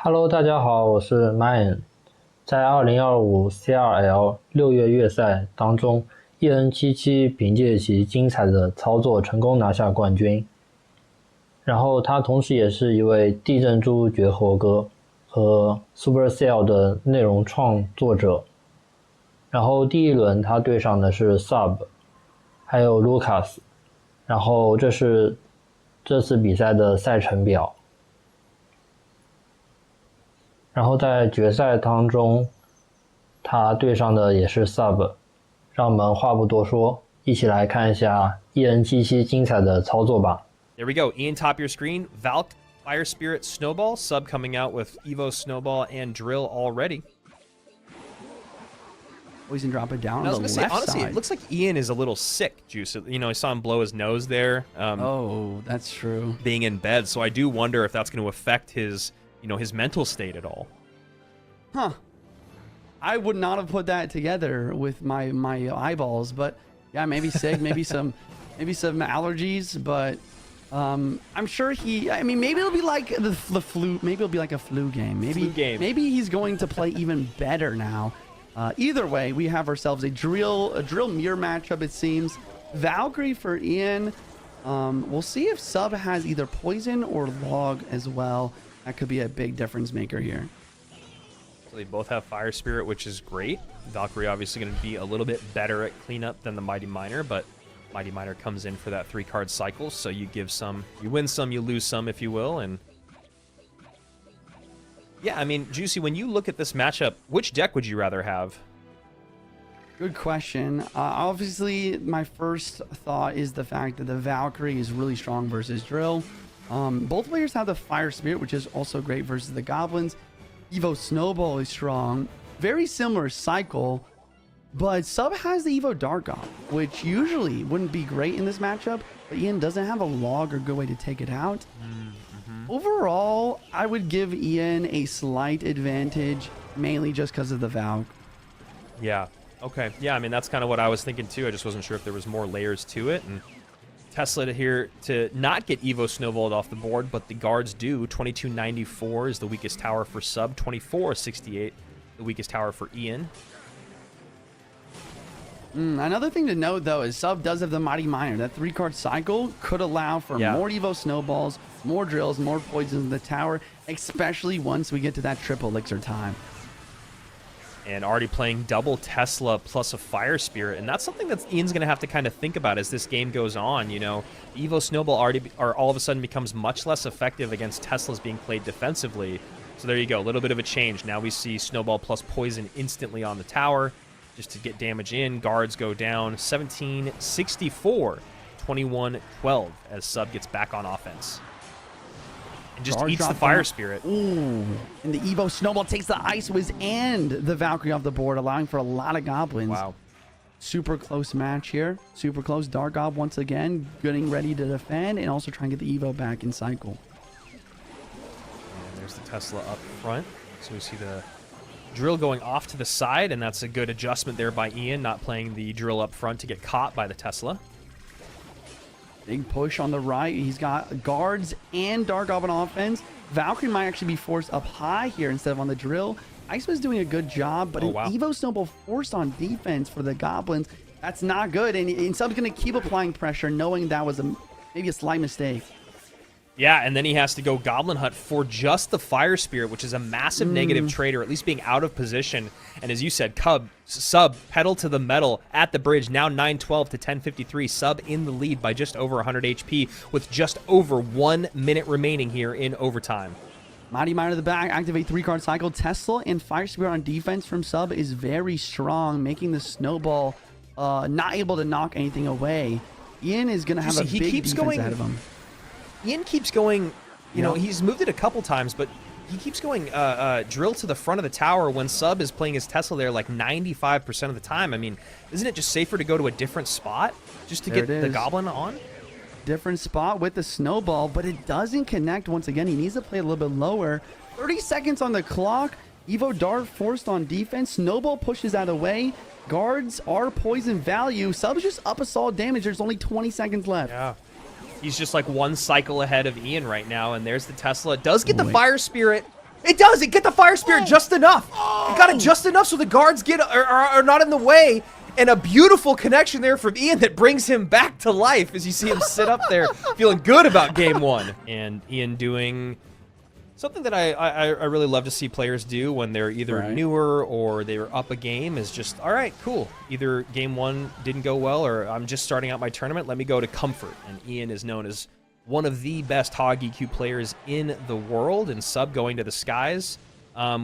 Hello，大家好，我是 Myan。在2025 CRL 6月月赛当中，Myan-CR 凭借其精彩的操作成功拿下冠军。然后他同时也是一位地震猪绝活哥和 Supercell 的内容创作者。然后第一轮他对上的是 Sub， 还有 Lucas。然后这是这次比赛的赛程表。然后在决赛当中，他对上的也是 Sub， 让我们话不多说，一起来看一下Myan-CR精彩的操作吧。 There we go. Ian, top of your screen. Valk, Fire Spirit, Snowball. Sub coming out with Evo, Snowball, and Drill already. Poison drop it down I was on going the to say, left honestly, side. it looks like Ian is a little sick, Juice. You know, I saw him blow his nose there. Oh, that's true. Being in bed, so I do wonder if that's going to affect his, his mental state at all. Huh. I would not have put that together with my eyeballs, but yeah, maybe sick, maybe some allergies, but I'm sure maybe it'll be like the flu, maybe it'll be like a flu game. Maybe he's going to play even better now. Either way, we have ourselves a drill mirror matchup, it seems. Valkyrie for Ian. We'll see if Sub has either poison or log as well. That could be a big difference maker here. So they both have Fire Spirit, which is great. Valkyrie obviously going to be a little bit better at cleanup than the Mighty Miner, but Mighty Miner comes in for that 3-card cycle, so you give some, you win some, you lose some, if you will, and yeah, I mean, Juicy, when you look at this matchup, which deck would you rather have? Good question. Obviously, my first thought is the fact that the Valkyrie is really strong versus Drill. Both players have the Fire Spirit, which is also great versus the Goblins. Evo Snowball is strong. Very similar cycle, but Sub has the Evo Dark Gob, which usually wouldn't be great in this matchup, but Ian doesn't have a log or good way to take it out. Overall, I would give Ian a slight advantage, mainly just because of the Valk. Yeah. Okay. Yeah, I mean, that's kind of what I was thinking too. I just wasn't sure if there was more layers to it. And Tesla here to not get Evo Snowballed off the board, but the guards do. 2294 is the weakest tower for Sub. 2468, the weakest tower for Ian. Another thing to note, though, is Sub does have the Mighty Miner. That 3-card cycle could allow for more Evo Snowballs, more Drills, more Poisons in the tower, especially once we get to that triple elixir time. And already playing double Tesla plus a Fire Spirit. And that's something that Ian's going to have to kind of think about as this game goes on. You know, Evo Snowball all of a sudden becomes much less effective against Teslas being played defensively. So there you go, a little bit of a change. Now we see Snowball plus Poison instantly on the tower just to get damage in. Guards go down 1764, 2112 as Sub gets back on offense. And just eats the Fire Spirit. Ooh. And the Evo Snowball takes the Ice Wiz and the Valkyrie off the board, allowing for a lot of Goblins. Wow. Super close match here. Super close. Dark Gob once again getting ready to defend and also try and get the Evo back in cycle. And there's the Tesla up front. So we see the Drill going off to the side, and that's a good adjustment there by Ian, not playing the Drill up front to get caught by the Tesla. Big push on the right. He's got guards and Dark Goblin offense. Valkyrie might actually be forced up high here instead of on the Drill. Ice was doing a good job, but an Evo Snowball forced on defense for the Goblins. That's not good, and Sub's going to keep applying pressure, knowing that was maybe a slight mistake. Yeah, and then he has to go Goblin Hunt for just the Fire Spirit, which is a massive negative trade, or at least being out of position. And as you said, Sub, pedal to the metal at the bridge, now 912 to 1053. Sub in the lead by just over 100 HP with just over 1 minute remaining here in overtime. Mighty Miner to the back, activate 3-card cycle. Tesla and Fire Spirit on defense from Sub is very strong, making the Snowball not able to knock anything away. Ian is going to have a big defense ahead of him. Ian keeps going, you know, he's moved it a couple times, but he keeps going Drill to the front of the tower when Sub is playing his Tesla there like 95% of the time. I mean, isn't it just safer to go to a different spot just to get the Goblin on? Different spot with the Snowball, but it doesn't connect once again. He needs to play a little bit lower. 30 seconds on the clock. Evo Dart forced on defense. Snowball pushes out away. Guards are poison value. Sub's just up a solid damage. There's only 20 seconds left. Yeah. He's just like one cycle ahead of Ian right now, and there's the Tesla. Does get the Fire Spirit, It does. It get the fire spirit just enough. It got it just enough so the guards are not in the way. And a beautiful connection there from Ian that brings him back to life as you see him sit up there feeling good about game one. And Ian doing something that I really love to see players do when they're either newer or they were up a game is just, all right, cool. Either game one didn't go well or I'm just starting out my tournament. Let me go to comfort. And Ian is known as one of the best Hog EQ players in the world, and Sub going to the skies.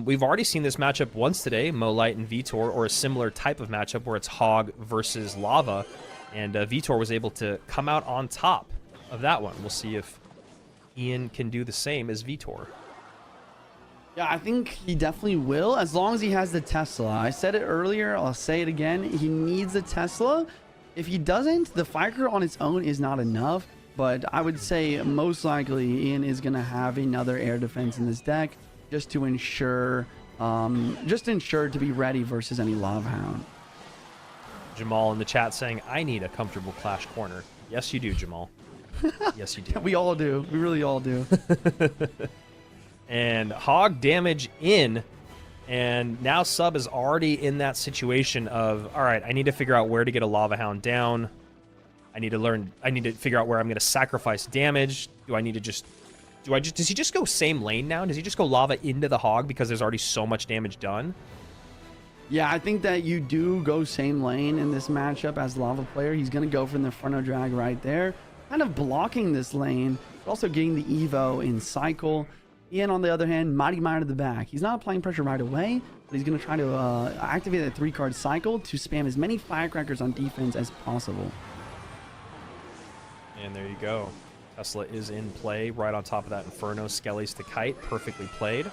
We've already seen this matchup once today, Molite and Vitor, or a similar type of matchup where it's Hog versus Lava, and Vitor was able to come out on top of that one. We'll see if Ian can do the same as Vitor. Yeah, I think he definitely will, as long as he has the Tesla. I said it earlier, I'll say it again. He needs a Tesla. If he doesn't, the Firecracker on its own is not enough, but I would say most likely Ian is going to have another air defense in this deck, just to ensure to be ready versus any Lava Hound. Jamal in the chat saying, I need a comfortable Clash corner. Yes, you do, Jamal. Yes, you do. We all do. We really all do. And Hog damage in, and now Sub is already in that situation of, all right, I need to figure out where to get a Lava Hound down. I need to figure out where I'm going to sacrifice damage. Does he just go same lane now? Does he just go Lava into the Hog because there's already so much damage done? Yeah, I think that you do go same lane in this matchup as Lava player. He's going to go for the Inferno Drag right there, kind of blocking this lane, but also getting the Evo in cycle. Ian, on the other hand, Mighty Miner to the back. He's not applying pressure right away, but he's going to try to activate that 3-card cycle to spam as many Firecrackers on defense as possible. And there you go. Tesla is in play right on top of that Inferno. Skelly's to kite. Perfectly played.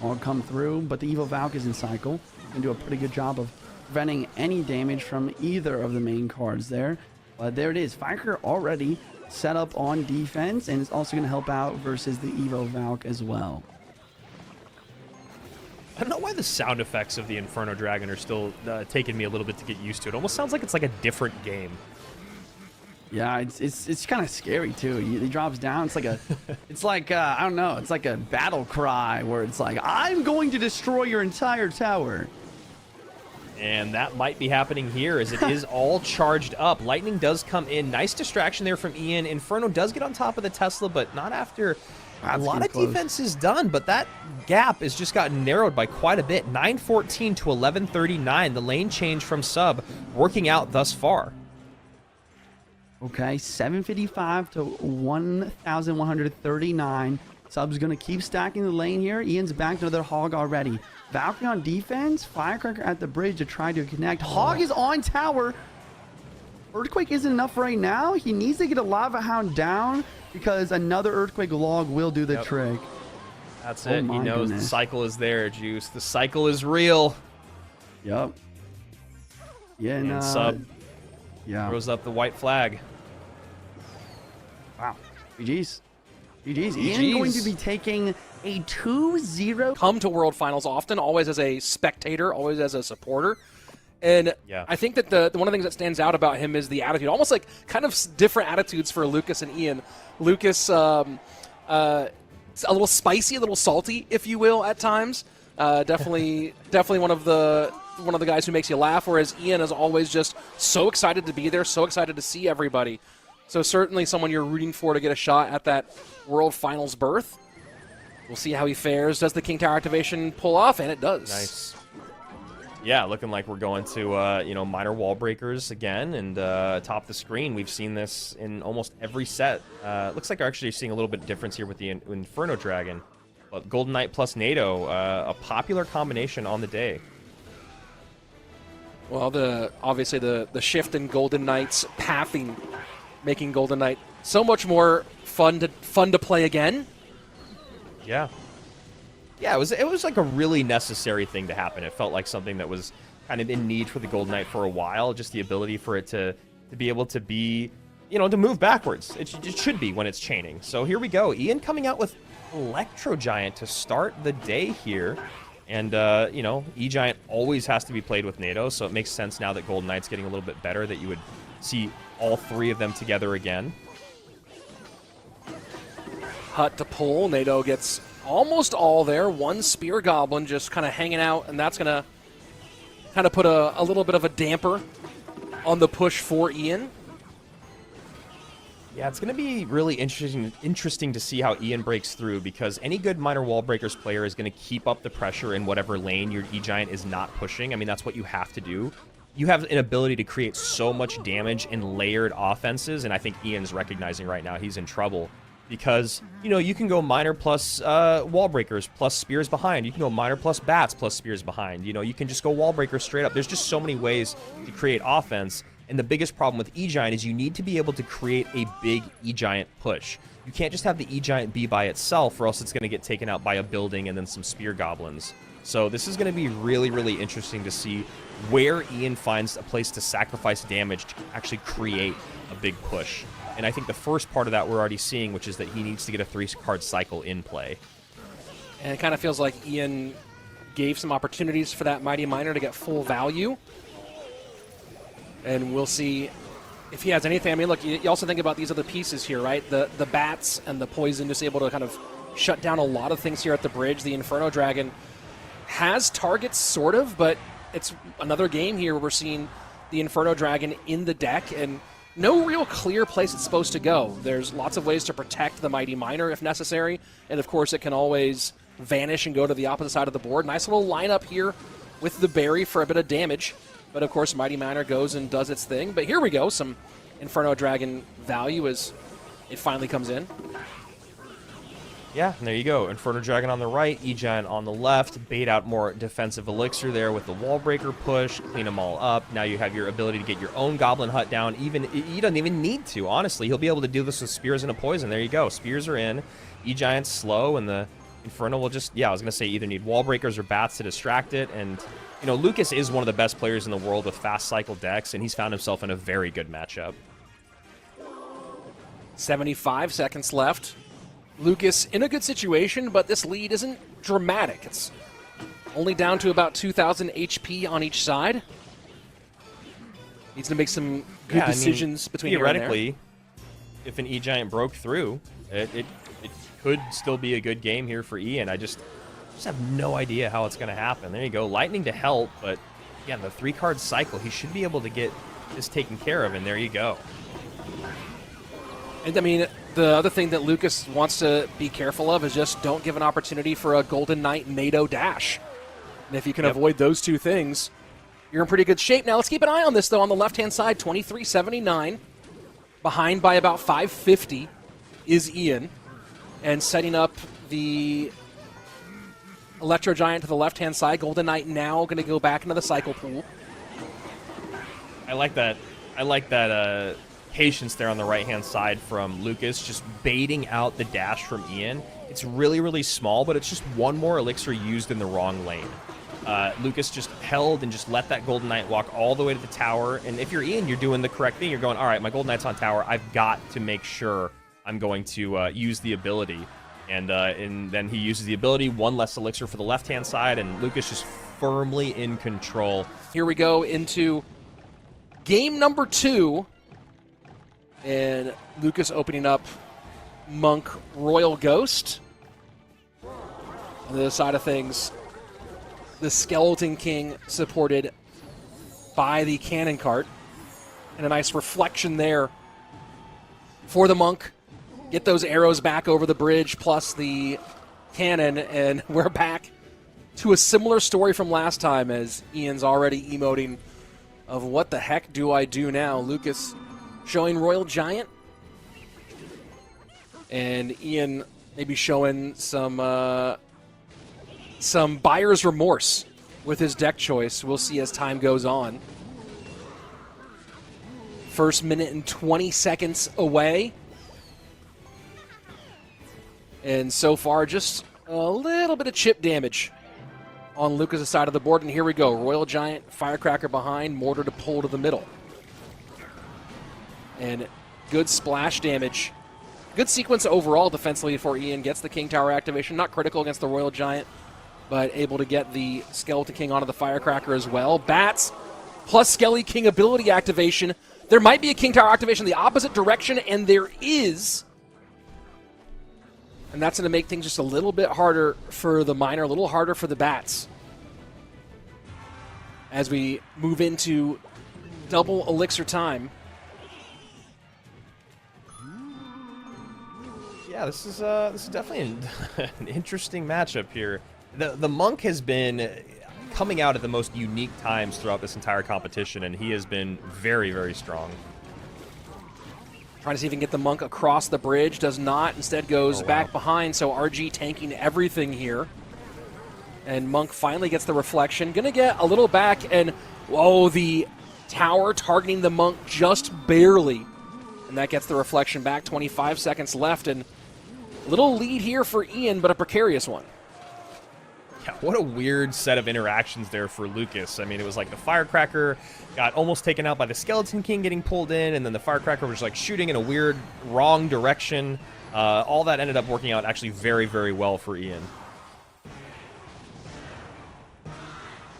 All come through, but the Evo Valk is in cycle. Can do a pretty good job of preventing any damage from either of the main cards there. But there it is. Firecracker already set up on defense, and it's also going to help out versus the Evo Valk as well. I don't know why the sound effects of the Inferno Dragon are still taking me a little bit to get used to. It almost sounds like it's like a different game. Yeah, it's kind of scary too. He drops down. It's like I don't know. It's like a battle cry where it's like, I'm going to destroy your entire tower. And that might be happening here as it is all charged up. Lightning does come in. Nice distraction there from Ian. Inferno does get on top of the Tesla, but not after a lot of defense is done. But that gap has just gotten narrowed by quite a bit. 914 to 1139. The lane change from Sub working out thus far. Okay, 755 to 1,139. Sub's going to keep stacking the lane here. Ian's back to another Hog already. Valkyrie on defense. Firecracker at the bridge to try to connect. Hog is on tower. Earthquake isn't enough right now. He needs to get a Lava Hound down because another Earthquake log will do the trick. That's it. He knows the cycle is there, Juice. The cycle is real. Yep. Yeah, and Sub throws up the white flag. Wow. GG's. GG's. Ian going to be taking a 2-0. Come to World Finals often, always as a spectator, always as a supporter. And I think that the one of the things that stands out about him is the attitude. Almost like kind of different attitudes for Lucas and Ian. Lucas, a little spicy, a little salty, if you will, at times. Definitely one of the guys who makes you laugh, whereas Ian is always just so excited to be there, so excited to see everybody. So certainly someone you're rooting for to get a shot at that World Finals berth. We'll see how he fares. Does the King Tower activation pull off? And it does. Nice. Yeah, looking like we're going to minor wall breakers again, and top the screen. We've seen this in almost every set. Looks like we're actually seeing a little bit of difference here with the Inferno Dragon. But Golden Knight plus NATO, a popular combination on the day. Well, obviously the shift in Golden Knight's pathing, making Golden Knight so much more fun to play again. Yeah. Yeah, it was like a really necessary thing to happen. It felt like something that was kind of in need for the Golden Knight for a while. Just the ability for it to be able to be, to move backwards. It should be when it's chaining. So here we go. Ian coming out with Electro Giant to start the day here. And, E-Giant always has to be played with NATO, so it makes sense now that Golden Knight's getting a little bit better that you would see all three of them together again. hut to pull. NATO gets almost all there. One Spear Goblin just kind of hanging out, and that's going to kind of put a little bit of a damper on the push for Ian. Yeah, it's going to be really interesting to see how Ian breaks through, because any good Minor Wall Breakers player is going to keep up the pressure in whatever lane your E-Giant is not pushing. I mean, that's what you have to do. You have an ability to create so much damage in layered offenses, and I think Ian's recognizing right now he's in trouble. Because, you know, you can go Minor plus Wall Breakers plus Spears behind. You can go Minor plus Bats plus Spears behind. You know, you can just go Wall Breakers straight up. There's just so many ways to create offense. And the biggest problem with E-Giant is you need to be able to create a big E-Giant push. You can't just have the E-Giant be by itself, or else it's going to get taken out by a building and then some Spear Goblins. So this is going to be really, really interesting to see where Ian finds a place to sacrifice damage to actually create a big push. And I think the first part of that we're already seeing, which is that he needs to get a 3-card cycle in play. And it kind of feels like Ian gave some opportunities for that Mighty Miner to get full value. And we'll see if he has anything. I mean, look, you also think about these other pieces here, right? The bats and the poison just able to kind of shut down a lot of things here at the bridge. The Inferno Dragon has targets, sort of, but it's another game here where we're seeing the Inferno Dragon in the deck and no real clear place it's supposed to go. There's lots of ways to protect the Mighty Miner if necessary, and of course it can always vanish and go to the opposite side of the board. Nice little lineup here with the berry for a bit of damage, but of course Mighty Miner goes and does its thing. But here we go, some Inferno Dragon value as it finally comes in. Yeah, and there you go. Inferno Dragon on the right, E-Giant on the left. Bait out more defensive elixir there with the Wall Breaker push. Clean them all up. Now you have your ability to get your own Goblin Hut down. Even you don't even need to, honestly. He'll be able to do this with Spears and a Poison. There you go. Spears are in. E-Giant's slow, and the Inferno will just, yeah, I was going to say either need Wall Breakers or Bats to distract it. And, you know, Lucas is one of the best players in the world with fast cycle decks, and he's found himself in a very good matchup. 75 seconds left. Lucas in a good situation, but this lead isn't dramatic. It's only down to about 2,000 HP on each side. Needs to make some good decisions between here and there. Theoretically, if an E-Giant broke through, it could still be a good game here for Ian. I just have no idea how it's going to happen. There you go. Lightning to help, but yeah, the 3-card cycle, he should be able to get this taken care of, and there you go. And I mean, the other thing that Lucas wants to be careful of is just don't give an opportunity for a Golden Knight NATO dash. And if you can avoid those two things, you're in pretty good shape. Now let's keep an eye on this, though. On the left-hand side, 2379. Behind by about 550 is Ian. And setting up the Electro Giant to the left-hand side. Golden Knight now going to go back into the cycle pool. I like that. Patience there on the right-hand side from Lucas, just baiting out the dash from Ian. It's really, really small, but it's just one more elixir used in the wrong lane. Lucas just held and just let that Golden Knight walk all the way to the tower, and if you're Ian, you're doing the correct thing. You're going, all right, my Golden Knight's on tower. I've got to make sure I'm going to use the ability. And then he uses the ability, one less elixir for the left-hand side, and Lucas just firmly in control. Here we go into game number 2. And Lucas opening up Monk Royal Ghost. On the other side of things, the Skeleton King supported by the Cannon Cart. And a nice reflection there for the Monk. Get those arrows back over the bridge, plus the cannon, and we're back to a similar story from last time as Ian's already emoting of what the heck do I do now? Lucas showing Royal Giant, and Ian maybe showing some buyer's remorse with his deck choice. We'll see as time goes on. First minute and 20 seconds away. And so far, just a little bit of chip damage on Lucas' side of the board. And here we go. Royal Giant, Firecracker behind, Mortar to pull to the middle. And good splash damage. Good sequence overall defensively for Ian. Gets the King Tower activation. Not critical against the Royal Giant, but able to get the Skeleton King onto the Firecracker as well. Bats plus Skelly King ability activation. There might be a King Tower activation the opposite direction, and there is. And that's going to make things just a little bit harder for the Miner, a little harder for the Bats. As we move into double elixir time. Yeah, this is definitely an interesting matchup here. The Monk has been coming out at the most unique times throughout this entire competition, and he has been very, very strong. Trying to see if he can get the Monk across the bridge. Does not. Instead goes back behind, so RG tanking everything here. And Monk finally gets the reflection. Going to get a little back, and whoa, the tower targeting the Monk just barely. And that gets the reflection back. 25 seconds left, and a little lead here for Ian, but a precarious one. Yeah, what a weird set of interactions there for Lucas. I mean, it was like the Firecracker got almost taken out by the Skeleton King getting pulled in, and then the Firecracker was like shooting in a weird, wrong direction. All that ended up working out actually very, very well for Ian.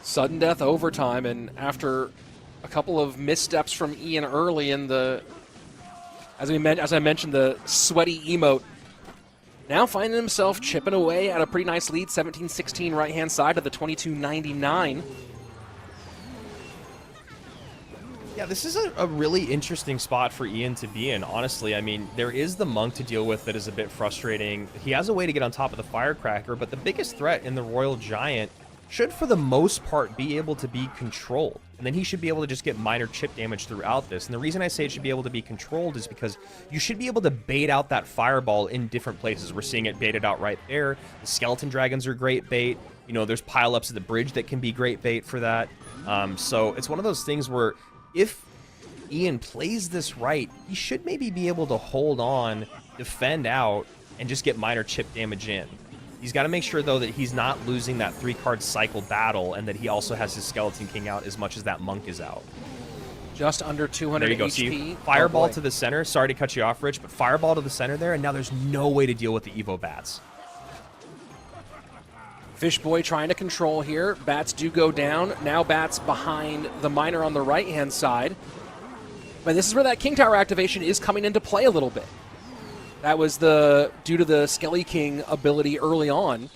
Sudden death overtime, and after a couple of missteps from Ian early in the, as I mentioned, the sweaty emote, now finding himself chipping away at a pretty nice lead, 17-16 right-hand side of the 22-99. Yeah, this is a really interesting spot for Ian to be in, honestly. I mean, there is the Monk to deal with that is a bit frustrating. He has a way to get on top of the Firecracker, but the biggest threat in the Royal Giant should, for the most part, be able to be controlled. And then he should be able to just get minor chip damage throughout this. And the reason I say it should be able to be controlled is because you should be able to bait out that Fireball in different places. We're seeing it baited out right there. The Skeleton Dragons are great bait. You know, there's pile-ups at the bridge that can be great bait for that. So it's one of those things where if Ian plays this right, he should maybe be able to hold on, defend out, and just get minor chip damage in. He's got to make sure, though, that he's not losing that 3-card cycle battle, and that he also has his Skeleton King out as much as that Monk is out. Just under 200 there you go. HP. See, Fireball to the center. Sorry to cut you off, Rich, but Fireball to the center there, and now there's no way to deal with the Evo Bats. Fishboy trying to control here. Bats do go down. Now Bats behind the Miner on the right-hand side. But this is where that King Tower activation is coming into play a little bit. That was due to the Skelly King ability early on,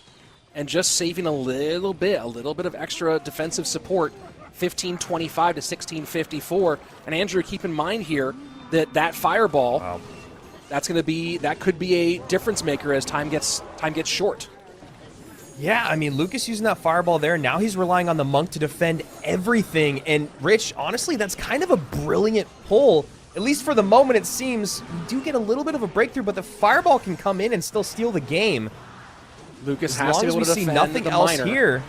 and just saving a little bit of extra defensive support, 1525 to 1654. And Andrew, keep in mind here that Fireball, that could be a difference maker as time gets short. Yeah, I mean, Lucas using that Fireball there, now he's relying on the Monk to defend everything. And Rich, honestly, that's kind of a brilliant pull. At least for the moment, it seems. We do get a little bit of a breakthrough, but the Fireball can come in and still steal the game. Lucas as has long to be as able we to see defend nothing else Miner. here.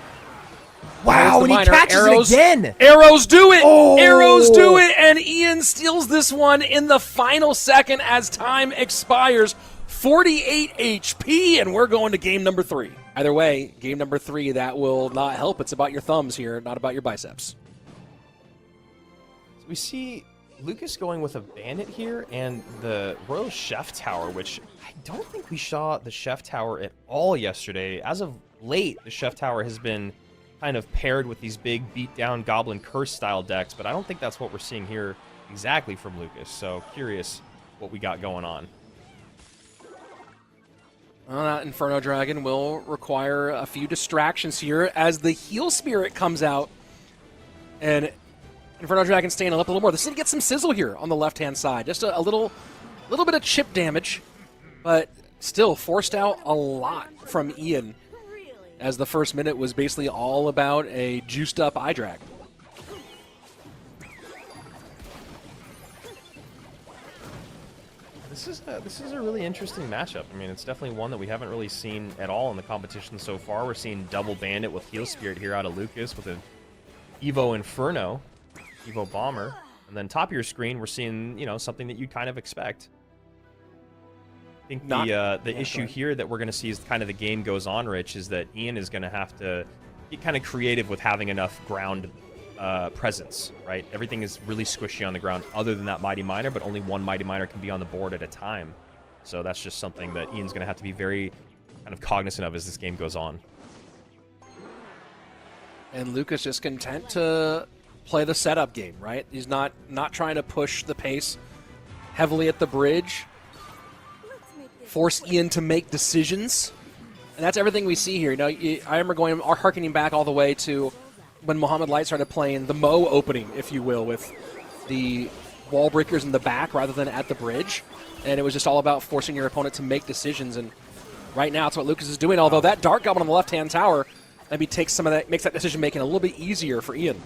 Wow, and he Miner. catches Arrows, it again. Arrows do it. Oh. Arrows do it, and Ian steals this one in the final second as time expires. 48 HP, and we're going to game number 3. Either way, game number 3, that will not help. It's about your thumbs here, not about your biceps. So we see Lucas going with a Bandit here and the Royal Chef Tower, which I don't think we saw the Chef Tower at all yesterday. As of late, the Chef Tower has been kind of paired with these big beat-down Goblin Curse-style decks, but I don't think that's what we're seeing here exactly from Lucas. So curious what we got going on. Well, that Inferno Dragon will require a few distractions here as the Heal Spirit comes out. And Inferno Dragon staying up a little more. The city gets some sizzle here on the left-hand side. Just a little bit of chip damage, but still forced out a lot from Ian, as the first minute was basically all about a juiced-up eye drag. This is a really interesting matchup. I mean, it's definitely one that we haven't really seen at all in the competition so far. We're seeing double Bandit with Heal Spirit here out of Lucas with an Evo Inferno, Evo Bomber, and then top of your screen we're seeing, you know, something that you'd kind of expect. I think the issue here that we're going to see as kind of the game goes on, Rich, is that Ian is going to have to get kind of creative with having enough ground presence, right? Everything is really squishy on the ground other than that Mighty Miner, but only one Mighty Miner can be on the board at a time. So that's just something that Ian's going to have to be very kind of cognizant of as this game goes on. And Lucas just content to play the setup game, right? He's not trying to push the pace heavily at the bridge. force Ian to make decisions. And that's everything we see here. I remember harkening back all the way to when Mohamed Light started playing the Mo opening, if you will, with the wall breakers in the back rather than at the bridge. And it was just all about forcing your opponent to make decisions. And right now, that's what Lucas is doing. Although that Dark Goblin on the left-hand tower maybe makes that decision making a little bit easier for Ian.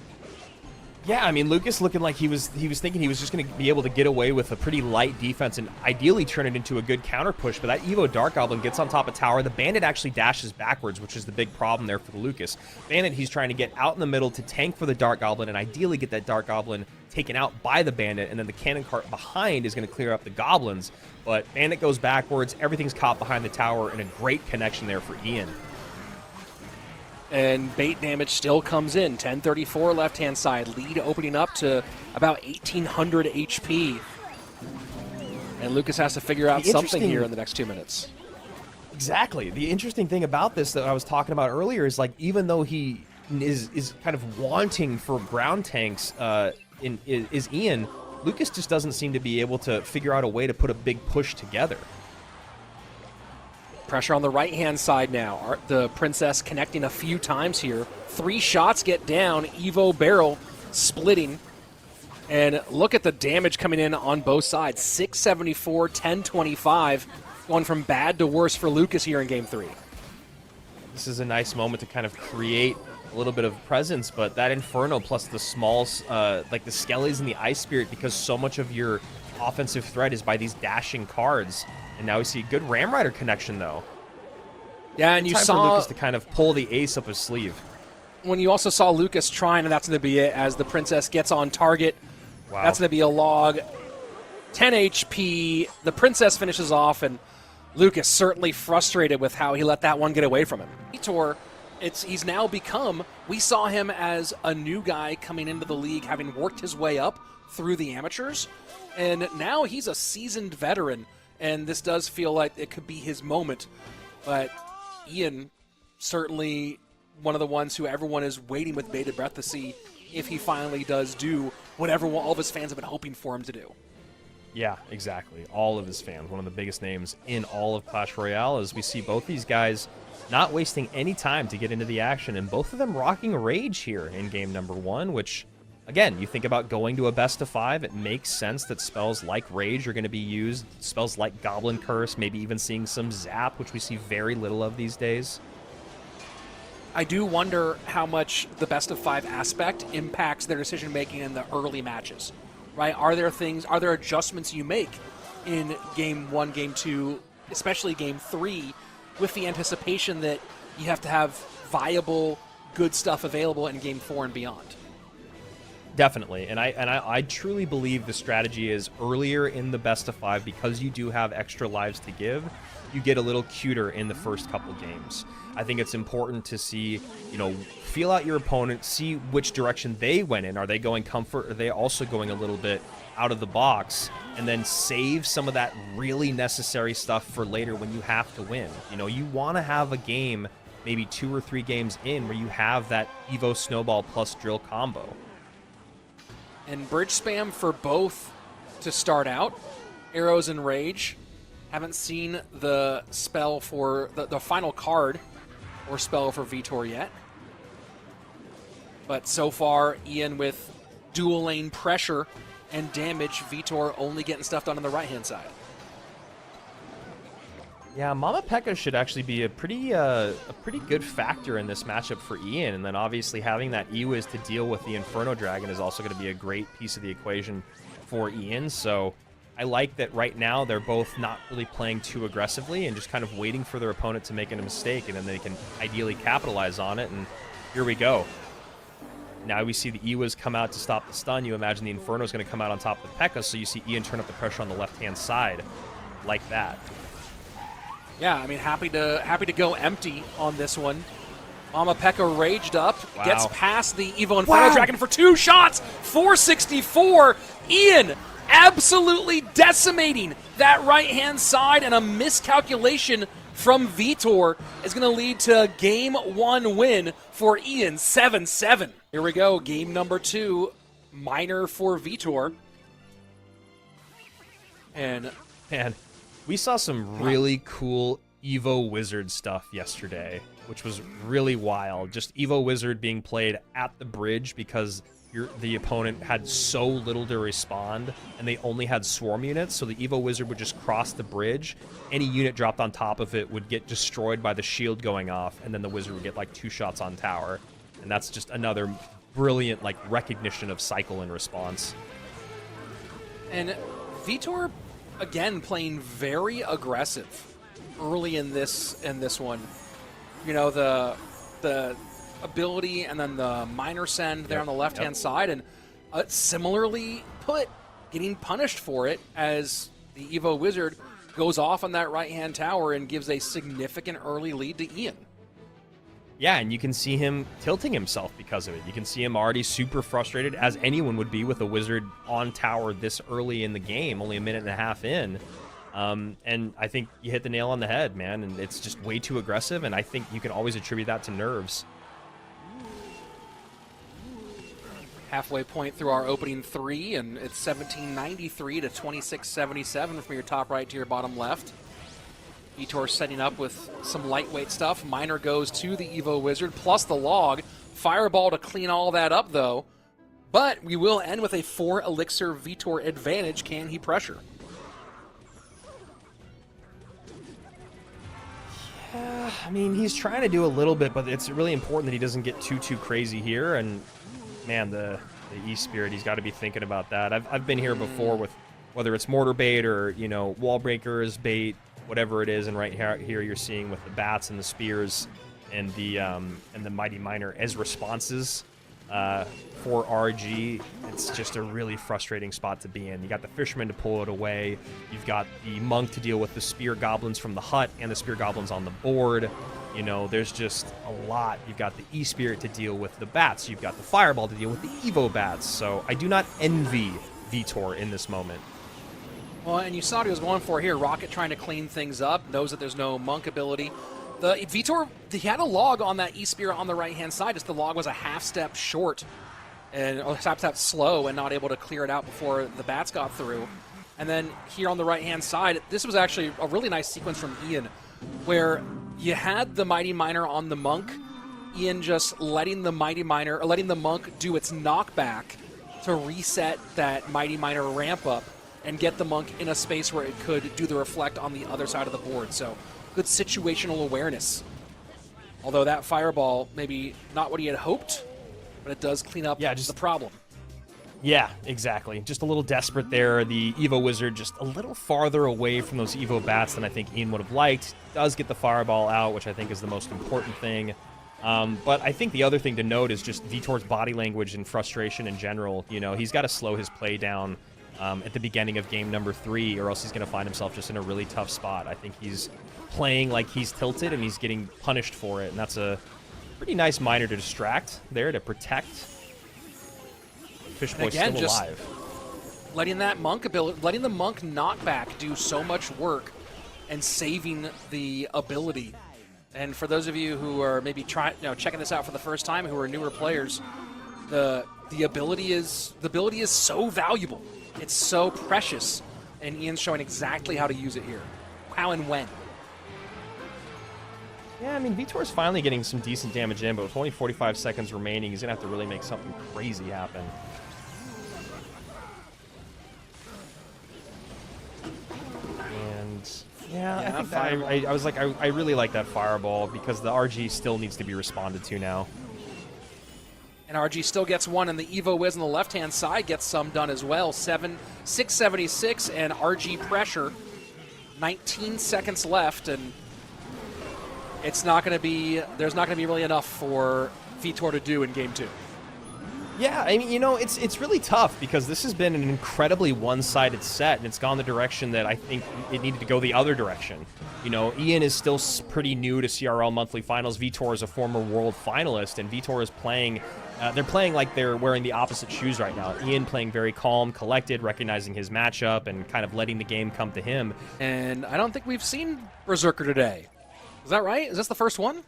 Yeah, I mean, Lucas looking like he was thinking he was just going to be able to get away with a pretty light defense and ideally turn it into a good counter push, but that Evo Dark Goblin gets on top of tower. The Bandit actually dashes backwards, which is the big problem there for the Lucas. Bandit, he's trying to get out in the middle to tank for the Dark Goblin and ideally get that Dark Goblin taken out by the Bandit, and then the cannon cart behind is going to clear up the Goblins, but Bandit goes backwards, everything's caught behind the tower, and a great connection there for Ian. And bait damage still comes in. 1034 left-hand side. Lead opening up to about 1,800 HP. And Lucas has to figure out something here in the next 2 minutes. Exactly. The interesting thing about this that I was talking about earlier is, like, even though he is kind of wanting for ground tanks is Ian, Lucas just doesn't seem to be able to figure out a way to put a big push together. Pressure on the right-hand side now. The Princess connecting a few times here. 3 shots get down. Evo barrel splitting. And look at the damage coming in on both sides. 674, 1025. Going from bad to worse for Lucas here in Game 3. This is a nice moment to kind of create a little bit of presence, but that Inferno plus the smalls, like the Skellies and the Ice Spirit, because so much of your offensive threat is by these dashing cards. And now we see a good Ram Rider connection, though. Yeah, and you Time saw for Lucas to kind of pull the ace up his sleeve. When you also saw Lucas trying, and that's going to be it, as the Princess gets on target. Wow. That's going to be a log. 10 HP. The Princess finishes off, and Lucas certainly frustrated with how he let that one get away from him. Vitor, he's now become, we saw him as a new guy coming into the league, having worked his way up through the amateurs, and now he's a seasoned veteran. And this does feel like it could be his moment. But Ian, certainly one of the ones who everyone is waiting with bated breath to see if he finally does do whatever all of his fans have been hoping for him to do. Yeah, exactly. All of his fans. One of the biggest names in all of Clash Royale, as we see both these guys not wasting any time to get into the action. And both of them rocking Rage here in game number 1, which, again, you think about going to a best of 5, it makes sense that spells like Rage are going to be used, spells like Goblin Curse, maybe even seeing some Zap, which we see very little of these days. I do wonder how much the best of 5 aspect impacts their decision-making in the early matches, right? Are there adjustments you make in Game 1, Game 2, especially Game 3, with the anticipation that you have to have viable, good stuff available in Game 4 and beyond? Definitely, and I truly believe the strategy is earlier in the best of 5, because you do have extra lives to give, you get a little cuter in the first couple games. I think it's important to see, feel out your opponent, see which direction they went in. Are they going comfort? Are they also going a little bit out of the box? And then save some of that really necessary stuff for later when you have to win. You want to have a game, maybe 2 or 3 games in, where you have that Evo Snowball plus Drill combo. And bridge spam for both to start out. Arrows and Rage. Haven't seen the spell for the final card or spell for Vitor yet. But so far, Ian with dual lane pressure and damage. Vitor only getting stuff done on the right-hand side. Yeah, Mama P.E.K.K.A should actually be a pretty good factor in this matchup for Ian, and then obviously having that Ewiz to deal with the Inferno Dragon is also going to be a great piece of the equation for Ian. So I like that right now they're both not really playing too aggressively and just kind of waiting for their opponent to make a mistake, and then they can ideally capitalize on it, and here we go. Now we see the Ewiz come out to stop the stun. You imagine the Inferno is going to come out on top of the P.E.K.K.A, so you see Ian turn up the pressure on the left-hand side like that. Yeah, I mean, happy to go empty on this one. Mama P.E.K.K.A raged up, gets past the Evo Inferno Dragon for 2 shots, 464. Ian absolutely decimating that right-hand side, and a miscalculation from Vitor is going to lead to a Game 1 win for Ian, 7-7. Here we go, game number 2, minor for Vitor. And We saw some really cool Evo Wizard stuff yesterday, which was really wild. Just Evo Wizard being played at the bridge because the opponent had so little to respond, and they only had swarm units, so the Evo Wizard would just cross the bridge. Any unit dropped on top of it would get destroyed by the shield going off, and then the Wizard would get like 2 shots on tower. And that's just another brilliant like recognition of cycle and response. And Vitor, again, playing very aggressive early in this one. You know, the ability and then the minor send there on the left-hand side, and similarly put, getting punished for it as the Evo Wizard goes off on that right-hand tower and gives a significant early lead to Ian. Yeah, and you can see him tilting himself because of it. You can see him already super frustrated, as anyone would be with a Wizard on tower this early in the game, only a minute and a half in. And I think you hit the nail on the head, man, and it's just way too aggressive, and I think you can always attribute that to nerves. Halfway point through our opening 3, and it's 1793 to 2677 from your top right to your bottom left. Vitor setting up with some lightweight stuff. Miner goes to the Evo Wizard, plus the log. Fireball to clean all that up, though. But we will end with a 4 elixir Vitor advantage. Can he pressure? Yeah, I mean, he's trying to do a little bit, but it's really important that he doesn't get too crazy here. And man, the E-Spirit, he's got to be thinking about that. I've been here before with whether it's mortar bait or, you know, wall breakers bait, whatever it is, and right here you're seeing with the bats and the spears and the Mighty Miner as responses for RG. It's just a really frustrating spot to be in. You got the Fisherman to pull it away. You've got the Monk to deal with the Spear Goblins from the hut and the Spear Goblins on the board. You know, there's just a lot. You've got the E-Spirit to deal with the bats. You've got the Fireball to deal with the Evo bats. So I do not envy Vitor in this moment. Well, and you saw what he was going for here. Rocket trying to clean things up, knows that there's no Monk ability. The Vitor, he had a log on that E-Spirit on the right-hand side, just the log was a half step short and a half step slow and not able to clear it out before the bats got through. And then here on the right-hand side, this was actually a really nice sequence from Ian, where you had the Mighty Miner on the Monk, Ian just letting the Mighty Miner, or letting the Monk do its knockback to reset that Mighty Miner ramp up and get the Monk in a space where it could do the reflect on the other side of the board. So good situational awareness. Although that Fireball, maybe not what he had hoped, but it does clean up the problem. Yeah, exactly. Just a little desperate there. The Evo Wizard just a little farther away from those Evo bats than I think Ian would have liked. Does get the Fireball out, which I think is the most important thing. But I think the other thing to note is just Vitor's body language and frustration in general. You know, he's got to slow his play down at the beginning of game number 3, or else he's going to find himself just in a really tough spot. I think he's playing like he's tilted, and he's getting punished for it, and that's a pretty nice miner to distract there to protect. Fishboy's still alive. Letting that Monk ability, letting the Monk knockback do so much work and saving the ability. And for those of you who are maybe checking this out for the first time, who are newer players, the ability is so valuable. It's so precious, and Ian's showing exactly how to use it here, how and when. Yeah, I mean, Vitor's finally getting some decent damage in, but with only 45 seconds remaining, he's gonna have to really make something crazy happen. And yeah, I think I was like, I really like that Fireball because the RG still needs to be responded to now. And RG still gets one, and the Evo Wiz on the left-hand side gets some done as well. 676 and RG pressure. 19 seconds left, and there's not going to be really enough for Vitor to do in game 2. Yeah, I mean, you know, it's really tough because this has been an incredibly one-sided set, and it's gone the direction that I think it needed to go the other direction. You know, Ian is still pretty new to CRL monthly finals. Vitor is a former world finalist, and Vitor is playing. They're playing like they're wearing the opposite shoes right now. Ian playing very calm, collected, recognizing his matchup, and kind of letting the game come to him. And I don't think we've seen Berserker today. Is that right? Is this the first one?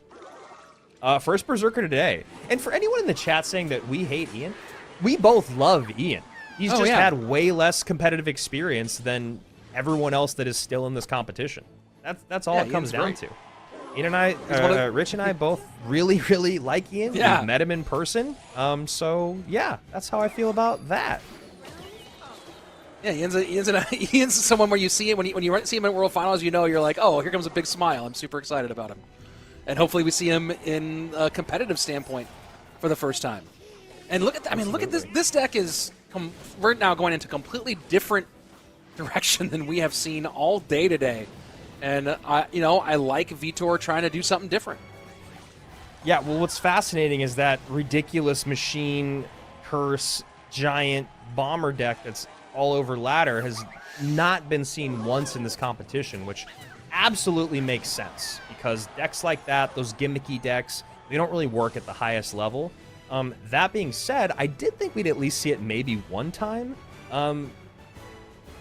First Berserker today. And for anyone in the chat saying that we hate Ian, we both love Ian. He's had way less competitive experience than everyone else that is still in this competition. That's all it comes down to. Ian and I, Rich and I both really, really like Ian. Yeah. We've met him in person. So yeah, that's how I feel about that. Yeah, Ian's someone where you see it when you see him in World Finals, you're like, oh, here comes a big smile. I'm super excited about him, and hopefully we see him in a competitive standpoint for the first time. And look at this. This deck is we're now going into completely different direction than we have seen all day today. And I like Vitor trying to do something different. Yeah, well, what's fascinating is that ridiculous machine curse giant bomber deck that's all over ladder has not been seen once in this competition, which absolutely makes sense because decks like that, those gimmicky decks, they don't really work at the highest level. That being said, I did think we'd at least see it maybe one time. And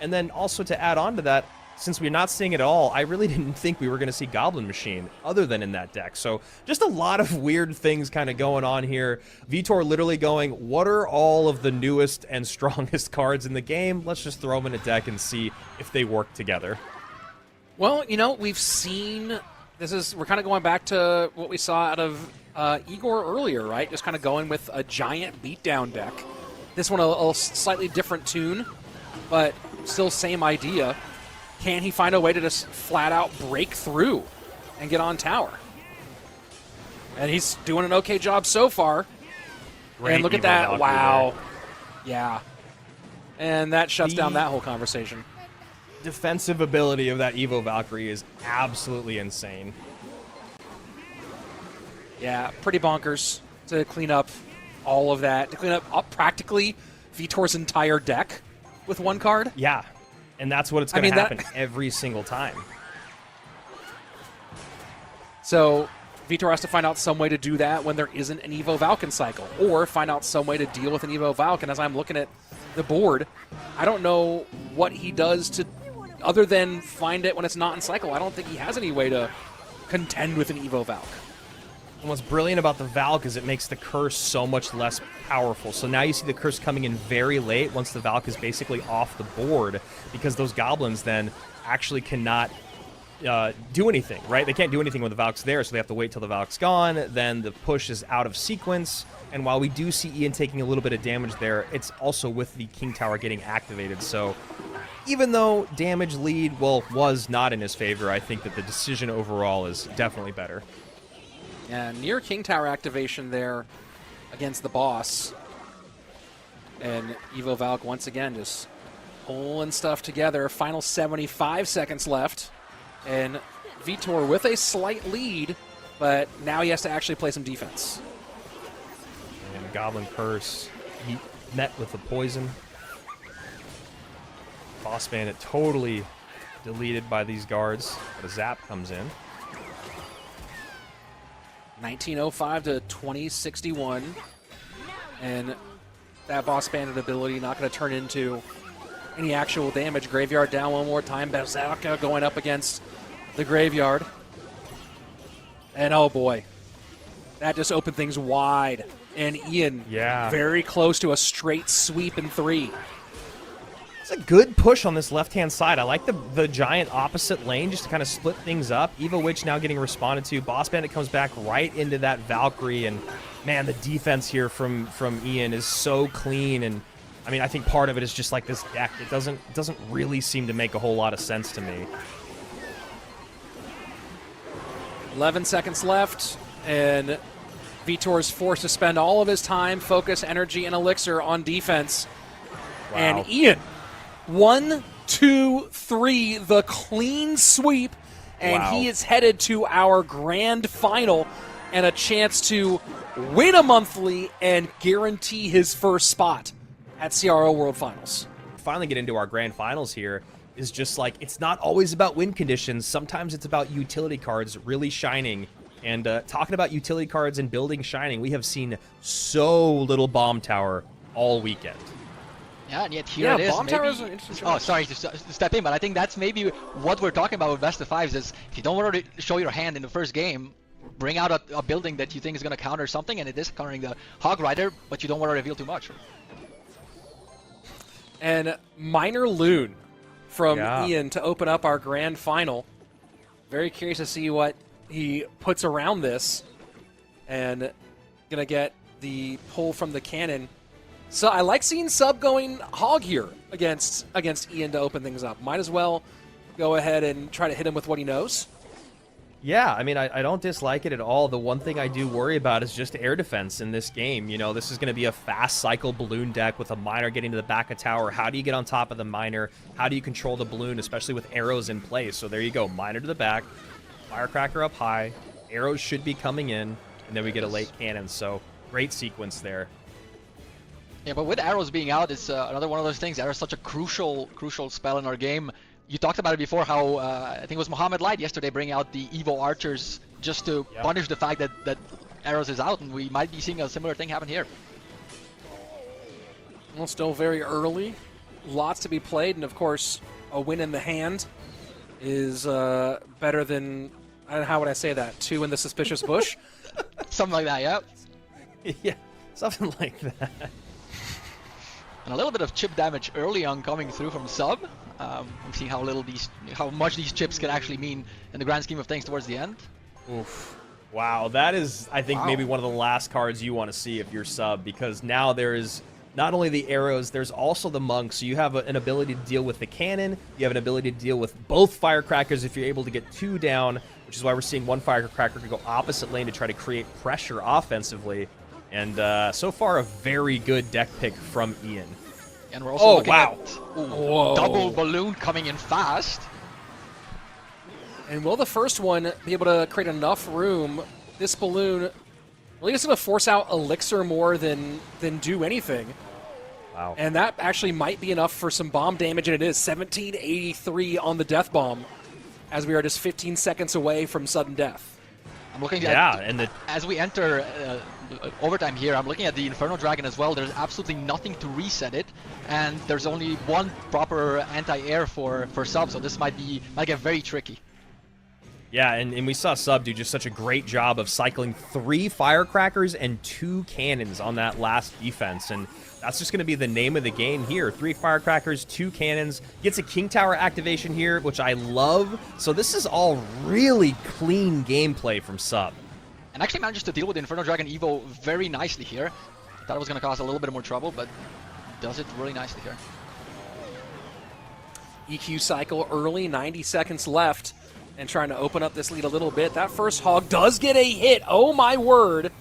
then also to add on to that, since we're not seeing it all, I really didn't think we were going to see Goblin Machine other than in that deck. So just a lot of weird things kind of going on here. Vitor literally going, what are all of the newest and strongest cards in the game? Let's just throw them in a deck and see if they work together. Well, we've seen we're kind of going back to what we saw out of Igor earlier, right? Just kind of going with a giant beatdown deck. This one a slightly different tune, but still same idea. Can he find a way to just flat out break through and get on tower? And he's doing an okay job so far. Great and look at Evo that. Valkyrie Wow. there. Yeah. And that shuts down that whole conversation. Defensive ability of that Evo Valkyrie is absolutely insane. Yeah, pretty bonkers to clean up all of that. To clean up practically Vitor's entire deck with one card. Yeah. And that's what it's going to happen every single time. So Vitor has to find out some way to do that when there isn't an Evo Valken cycle, or find out some way to deal with an Evo Valken. As I'm looking at the board, I don't know what he does to, other than find it when it's not in cycle. I don't think he has any way to contend with an Evo Valk. And what's brilliant about the Valk is it makes the curse so much less powerful. So now you see the curse coming in very late once the Valk is basically off the board, because those goblins then actually cannot do anything, right? They can't do anything when the Valk's there, so they have to wait till the Valk's gone. Then the push is out of sequence. And while we do see Ian taking a little bit of damage there, it's also with the King Tower getting activated. So even though damage lead, was not in his favor, I think that the decision overall is definitely better. Yeah, near King Tower activation there against the boss. And Evo Valk once again just pulling stuff together. Final 75 seconds left. And Vitor with a slight lead, but now he has to actually play some defense. And Goblin Curse, he met with the poison. Boss Bandit totally deleted by these guards, but a zap comes in. 1905 to 2061. And that Boss Bandit ability not going to turn into any actual damage. Graveyard down one more time. Berserker going up against the Graveyard. And oh boy, that just opened things wide. And Ian very close to a straight sweep in 3. It's a good push on this left-hand side. I like the giant opposite lane just to kind of split things up. Evo Witch now getting responded to. Boss Bandit comes back right into that Valkyrie, and man, the defense here from Ian is so clean. And I mean, I think part of it is just like this deck. It doesn't really seem to make a whole lot of sense to me. 11 seconds left, and Vitor is forced to spend all of his time, focus, energy, and elixir on defense. Wow. And Ian, 1, 2, 3, the clean sweep, and he is headed to our grand final and a chance to win a monthly and guarantee his first spot at CRL World Finals. Finally get into our grand finals here is just like, it's not always about win conditions. Sometimes it's about utility cards really shining. And talking about utility cards and building shining, we have seen so little Bomb Tower all weekend. Yeah, and yet here it is. Bomb Tower is an interesting Oh, sorry to step in, but I think that's maybe what we're talking about with best of fives is if you don't want to show your hand in the first game, bring out a building that you think is going to counter something, and it is countering the Hog Rider, but you don't want to reveal too much. And Minor Loon from Yeah. Ian to open up our grand final. Very curious to see what he puts around this. And gonna get the pull from the cannon. So I like seeing Sub going hog here against Ian to open things up. Might as well go ahead and try to hit him with what he knows. Yeah, I mean, I don't dislike it at all. The one thing I do worry about is just air defense in this game. You know, this is going to be a fast cycle balloon deck with a miner getting to the back of tower. How do you get on top of the miner? How do you control the balloon, especially with arrows in place? So there you go, miner to the back, firecracker up high, arrows should be coming in, and then we get a late cannon. So great sequence there. Yeah, but with arrows being out, it's another one of those things. Arrows such a crucial spell in our game. You talked about it before, how I think it was Mohammed Light yesterday bringing out the Evo Archers just to punish the fact that Arrows is out, and we might be seeing a similar thing happen here. Well, still very early. Lots to be played, and of course, a win in the hand is better than, how would I say that, 2 in the suspicious bush? Something like that, yeah. Yeah, something like that. And a little bit of chip damage early on coming through from Sub. We've seen how much these chips can actually mean in the grand scheme of things towards the end. Oof. Wow, that is, I think, maybe one of the last cards you want to see if you're Sub, because now there is not only the arrows, there's also the monk, so you have an ability to deal with the cannon, you have an ability to deal with both firecrackers if you're able to get 2 down, which is why we're seeing one firecracker go opposite lane to try to create pressure offensively. And so far, a very good deck pick from Ian. And we're also looking at double balloon coming in fast. And will the first one be able to create enough room? This balloon really just going to force out Elixir more than do anything. Wow. And that actually might be enough for some bomb damage, and it is 1783 on the death bomb, as we are just 15 seconds away from sudden death. I'm looking at, as we enter overtime here, I'm looking at the Inferno Dragon as well. There's absolutely nothing to reset it, and there's only one proper anti-air for Sub, so this might get very tricky. Yeah, and we saw Sub do just such a great job of cycling 3 firecrackers and 2 cannons on that last defense, and that's just going to be the name of the game here. 3 firecrackers, 2 cannons, gets a King Tower activation here, which I love. So this is all really clean gameplay from Sub. And actually manages to deal with the Inferno Dragon Evo very nicely here. Thought it was going to cause a little bit more trouble, but does it really nicely here. EQ cycle early, 90 seconds left, and trying to open up this lead a little bit. That first hog does get a hit, oh my word.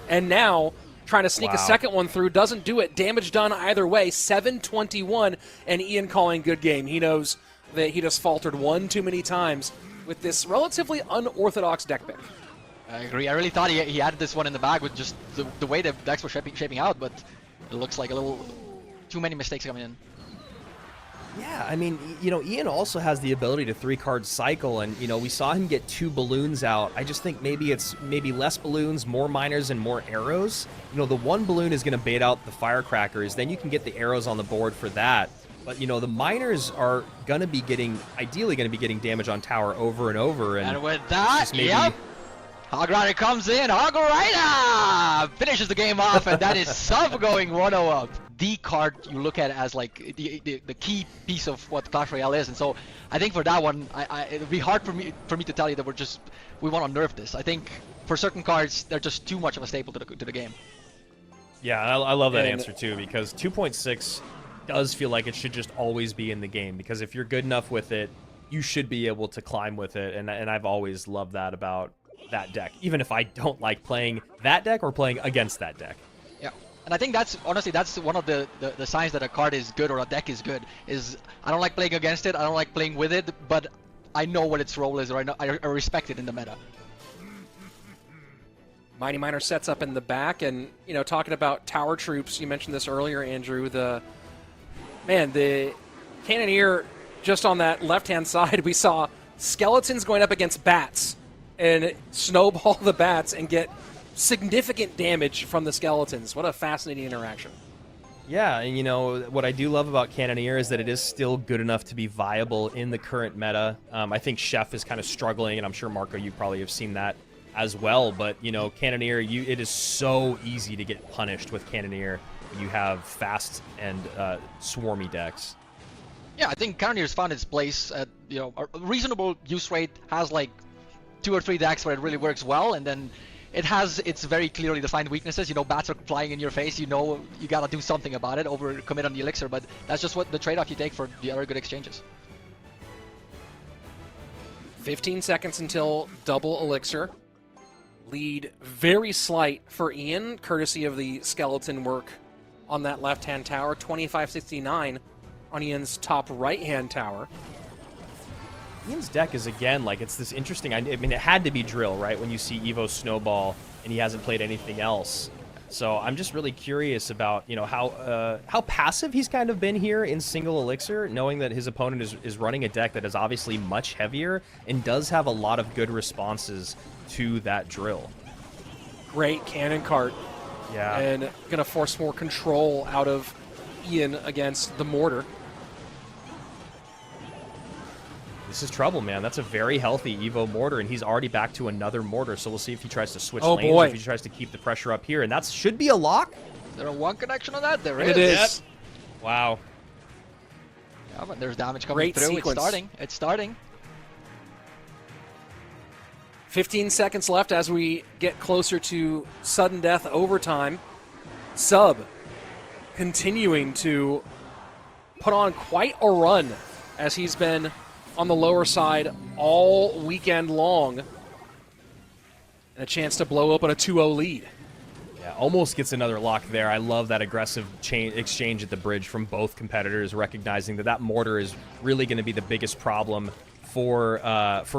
And now trying to sneak a second one through, doesn't do it. Damage done either way, 721, and Ian calling good game. He knows that he just faltered one too many times with this relatively unorthodox deck pick. I agree. I really thought he had this one in the bag with just the way the decks were shaping out, but it looks like a little too many mistakes coming in. Yeah, I mean, you know, Ian also has the ability to 3-card cycle, and, you know, we saw him get 2 balloons out. I just think maybe it's less balloons, more miners, and more arrows. You know, the 1 balloon is going to bait out the firecrackers, then you can get the arrows on the board for that. But, you know, the miners are going to be ideally going to be getting damage on tower over and over. And with that, yep, Hog Rider comes in, Hog Rider finishes the game off, and that is Sub going 1-0 up. The card you look at as like the key piece of what Clash Royale is, and so I think for that one, it'll be hard for me to tell you that we want to nerf this. I think for certain cards, they're just too much of a staple to the game. Yeah, I love that answer too, because 2.6 does feel like it should just always be in the game, because if you're good enough with it, you should be able to climb with it, and I've always loved that about that deck, even if I don't like playing that deck or playing against that deck. Yeah, and I think that's one of the signs that a card is good or a deck is good, is I don't like playing against it, I don't like playing with it, but I know what its role is, or I respect it in the meta. Mighty Miner sets up in the back, and, you know, talking about tower troops, you mentioned this earlier, Andrew, the Cannoneer, just on that left-hand side, we saw skeletons going up against bats, and snowball the bats and get significant damage from the skeletons. What a fascinating interaction. Yeah, and you know, what I do love about Cannoneer is that it is still good enough to be viable in the current meta. I think Chef is kind of struggling, and I'm sure, Marco, you probably have seen that as well. But, you know, Cannoneer, it is so easy to get punished with Cannoneer when you have fast and swarmy decks. Yeah, I think Cannoneer's found its place at, you know, a reasonable use rate, has like 2 or 3 decks where it really works well, and then it has its very clearly defined weaknesses. You know, bats are flying in your face, you know you gotta do something about it, overcommit on the elixir, but that's just what the trade-off you take for the other good exchanges. 15 seconds until double elixir. Lead very slight for Ian, courtesy of the skeleton work on that left-hand tower. 25-69 on Ian's top right-hand tower. Ian's deck is, again, like, it's this interesting... I mean, it had to be Drill, right, when you see Evo Snowball and he hasn't played anything else. So I'm just really curious about, you know, how passive he's kind of been here in single elixir, knowing that his opponent is running a deck that is obviously much heavier and does have a lot of good responses to that Drill. Great cannon cart. Yeah. And gonna force more control out of Ian against the mortar. This is trouble, man. That's a very healthy Evo mortar, and he's already back to another mortar, so we'll see if he tries to switch lanes or if he tries to keep the pressure up here, and that should be a lock. Is there a one connection on that? There is. It is. Yep. Wow. Yeah, but there's damage coming Great through. sequence. It's starting. It's starting. 15 seconds left as we get closer to sudden death overtime. Sub continuing to put on quite a run as he's been on the lower side all weekend long. And a chance to blow open a 2-0 lead. Yeah, almost gets another lock there. I love that aggressive exchange at the bridge from both competitors, recognizing that mortar is really going to be the biggest problem for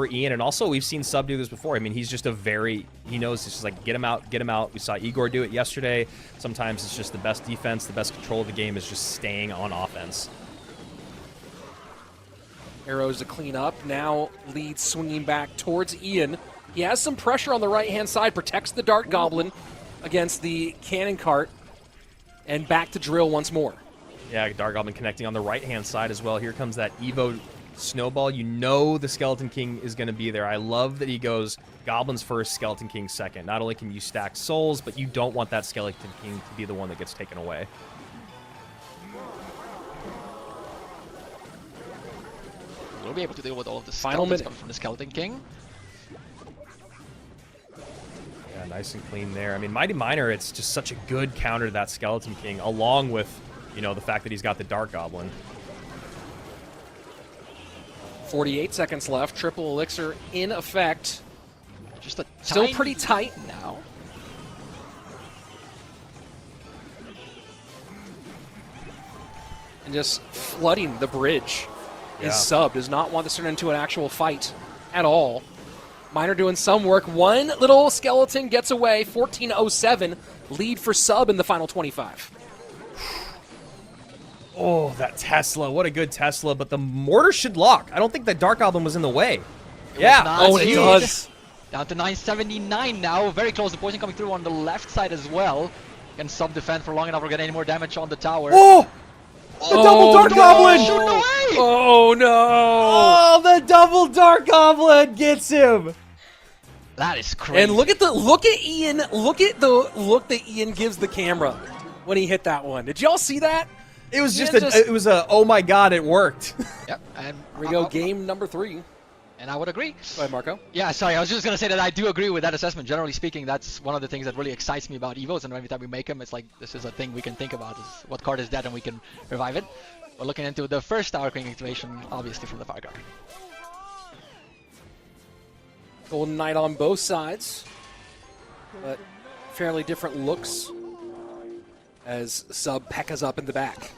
Ian. And also, we've seen Sub do this before. I mean, he's just he knows it's just like, get him out, get him out. We saw Igor do it yesterday. Sometimes it's just the best defense, the best control of the game is just staying on offense. Arrows to clean up. Now lead swinging back towards Ian. He has some pressure on the right-hand side, protects the Dart Goblin against the Cannon Cart, and back to Drill once more. Yeah, Dart Goblin connecting on the right-hand side as well. Here comes that Evo Snowball. You know the Skeleton King is going to be there. I love that he goes Goblins first, Skeleton King second. Not only can you stack souls, but you don't want that Skeleton King to be the one that gets taken away. We'll be able to deal with all of the Final skeletons minute coming from the Skeleton King. Yeah, nice and clean there. I mean, Mighty Miner, it's just such a good counter to that Skeleton King, along with, you know, the fact that he's got the Dart Goblin. 48 seconds left. Triple Elixir in effect. Just a Still pretty tight. now. And just flooding the bridge. Yeah. His Sub does not want to turn into an actual fight at all. Miner doing some work. One little skeleton gets away. 14:07 lead for Sub in the final 25. Oh, that Tesla. What a good Tesla. But the mortar should lock. I don't think that Dark Goblin was in the way. Yeah. Oh, it does. Down to 979 now. Very close. The poison coming through on the left side as well. Can Sub defend for long enough or get any more damage on the tower. Oh! The double Dark Goblin! Shoot away! Oh no! Oh, the double Dark Goblin gets him! That is crazy. And look at Ian. Look at the look that Ian gives the camera when he hit that one. Did y'all see that? It was Ian it was a, oh my god, it worked. Yep. And Here we go, game number 3. And I would agree. Go ahead, Marco. Yeah, sorry, I was just going to say that I do agree with that assessment. Generally speaking, that's one of the things that really excites me about Evos, and every time we make them, it's like, this is a thing we can think about, is what card is dead and we can revive it. We're looking into the first Tower King activation, obviously from the Fire card. Golden Knight on both sides, but fairly different looks as Sub P.E.K.K.A.'s up in the back.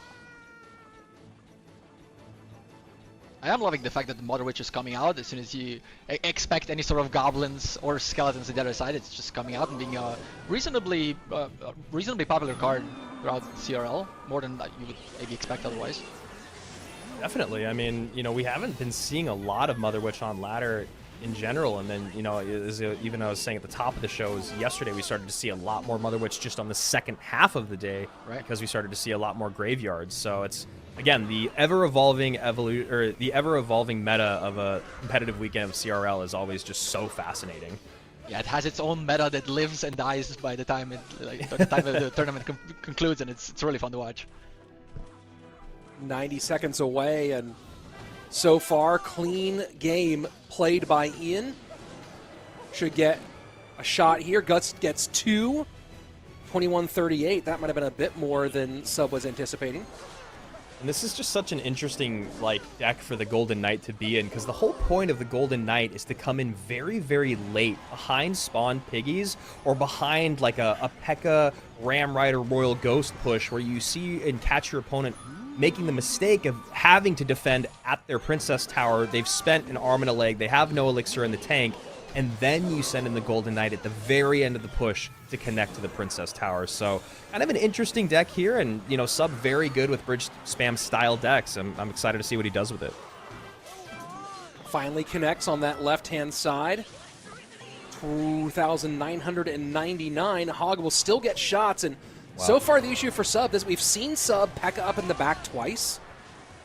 I am loving the fact that the Mother Witch is coming out as soon as you expect any sort of goblins or skeletons on the other side. It's just coming out and being a reasonably popular card throughout CRL, more than you would maybe expect otherwise. Definitely. I mean, you know, we haven't been seeing a lot of Mother Witch on ladder in general, and then, you know, even I was saying at the top of the show, yesterday we started to see a lot more Mother Witch just on the second half of the day, right? Because we started to see a lot more graveyards. So it's, again, the ever-evolving meta of a competitive weekend of CRL is always just so fascinating. Yeah, it has its own meta that lives and dies by the time the tournament concludes, and it's really fun to watch. 90 seconds away, and so far, clean game played by Ian. Should get a shot here. Guts gets 2. 21-38. That might have been a bit more than Sub was anticipating. And this is just such an interesting deck for the Golden Knight to be in, because the whole point of the Golden Knight is to come in very, very late behind spawn piggies or behind like a P.E.K.K.A. Ram Rider Royal Ghost push, where you see and catch your opponent making the mistake of having to defend at their Princess Tower. They've spent an arm and a leg. They have no elixir in the tank. And then you send in the Golden Knight at the very end of the push to connect to the Princess Tower. So kind of an interesting deck here, and Sub very good with bridge spam style decks. I'm excited to see what he does with it. Finally connects on that left-hand side. 2,999. Hog will still get shots, and so far the issue for Sub is we've seen Sub P.E.K.K.A. up in the back twice.